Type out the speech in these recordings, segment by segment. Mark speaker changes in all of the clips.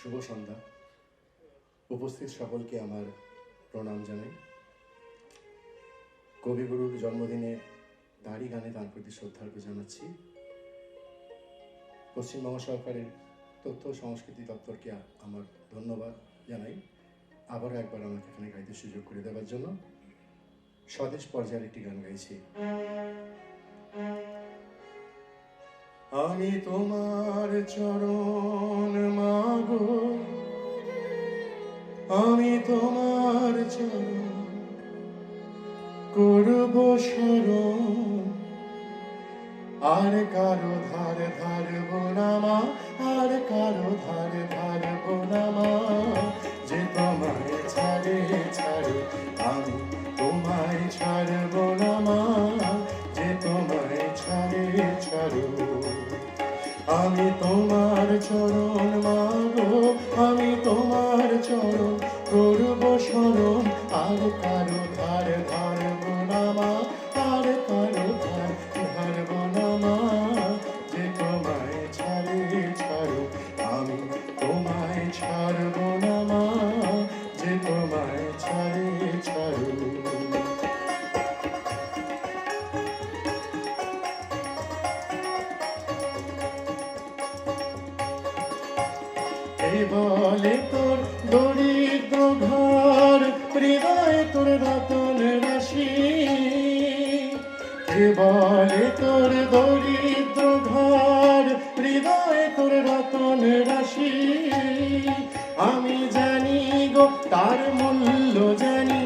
Speaker 1: শুভ সন্ধ্যা। উপস্থিত সকলকে আমার প্রণাম জানাই। কবিগুরুর জন্মদিনে দাড়ি গানে তার প্রতি শ্রদ্ধার্ঘ্য জানাচ্ছি। পশ্চিমবঙ্গ সরকারের তথ্য সংস্কৃতি দপ্তরকে আমার ধন্যবাদ জানাই আবারও একবার আমাকে এখানে গাইতে সুযোগ করে দেওয়ার জন্য। স্বদেশ পর্যায়ের একটি গান গাইছি। আমি তোমার চরণ মাগো, আমি তোমার চরণ করব শরণ, আর কারো ধার ধারব না মা, আর কারো ধার ধারব না মা। যে তোমায় ছাড়ে ছাড়ে আমি তোমায় ছাড়ব না মা, যে তোমায় ছাড়ে ছাড়ো। আমি তোমার চরণ মাগো, আমি তোমার চরণ করব শরণ, আর কারো ধার ধারব না মা, আর কারো ধার ধারব না মা। যে তোমায় ছাড়ে ছাড়ো আমি তোমায় ছাড়ব না মা, যে তোমায় ছাড়ে ছাড়ো। বলে তোর দরিদ্র ঘর, হৃদয়ে তোর রতন রাশি। বলে তোর দরিদ্র ঘর, হৃদয়ে তোর রতন রাশি। আমি জানি গো তার মূল্য জানি,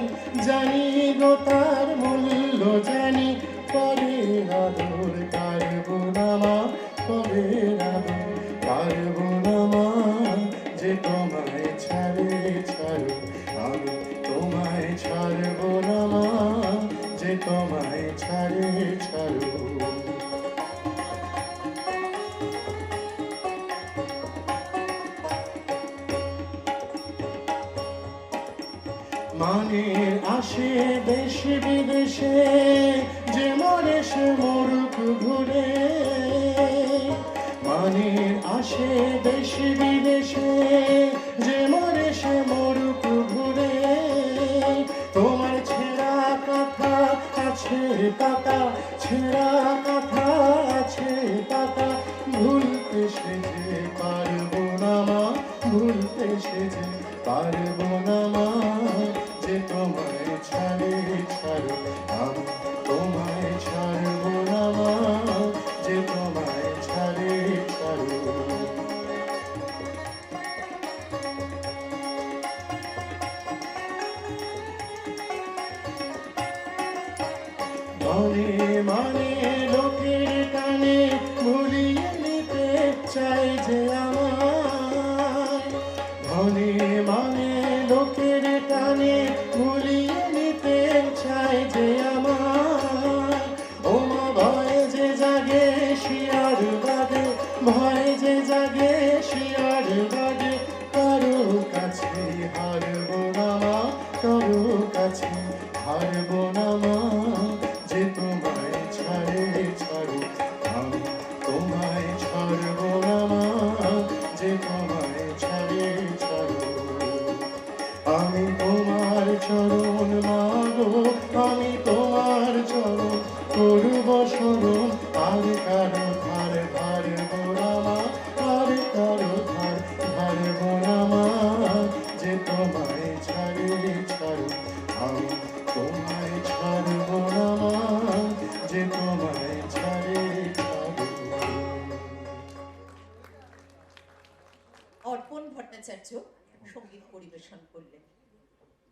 Speaker 1: জানি গো তার মূল্য জানি। পরে আদর কারব না মা, পরে আদর কারব না মা। যে তোমায় ছাড়ে ছাড়ো আমি তোমায় ছাড়ব না মা, যে তোমায় ছাড়ে ছাড়ো। মানে আসে দেশ বিদেশে, যে মরে সে মরুক ঘুরে। মানে আসে দেশ বিদেশে, যে মরে সে মরুক ঘুরে। তোমার ছেঁড়া কথা আছে পাতা, ছেঁড়া কথা আছে পাতা। ভুলতে সে যে পারব না মা, ভুলতে সে যে পারব না মা। যে তোমায় ছাড়ে ছাড়ো আমি তোমায় ছাড়ব না মা, যে তোমায় ছাড়ে ছাড়ো। মনে মনে লোকের কানে ভুলিয়ে নিতে চাই যে আমায়। মনে মনে লোকের কানে ভুলিয়ে নিতে চাই যে আমায়। ও মা ভয় যে জাগে শিয়ার বাগে, ভয় যে জাগে শিয়ার বাগে। কারো কাছে হারব না মা, কারো কাছে হারব না মা। যে তোমায় ছাড়ে ছাড়ো আমি তোমায় ছাড়ব না মা, যে তোমায় ছাড়ে ছাড়ো। আমি তোমার চরণ মাগো, আমি তোমার চরণ করব শরণ, আর কারো ধার ধারব না মা, আর কারো ধার ধারব না মা। যে তোমায় ছাড়ে ছাড়ো আমি তোমায় ছাড়ব না মা, যে তোমায় ছাড়ে ছাড়ো।
Speaker 2: অর্পণ ভট্টাচার্য সঙ্গীত পরিবেশন করলেন।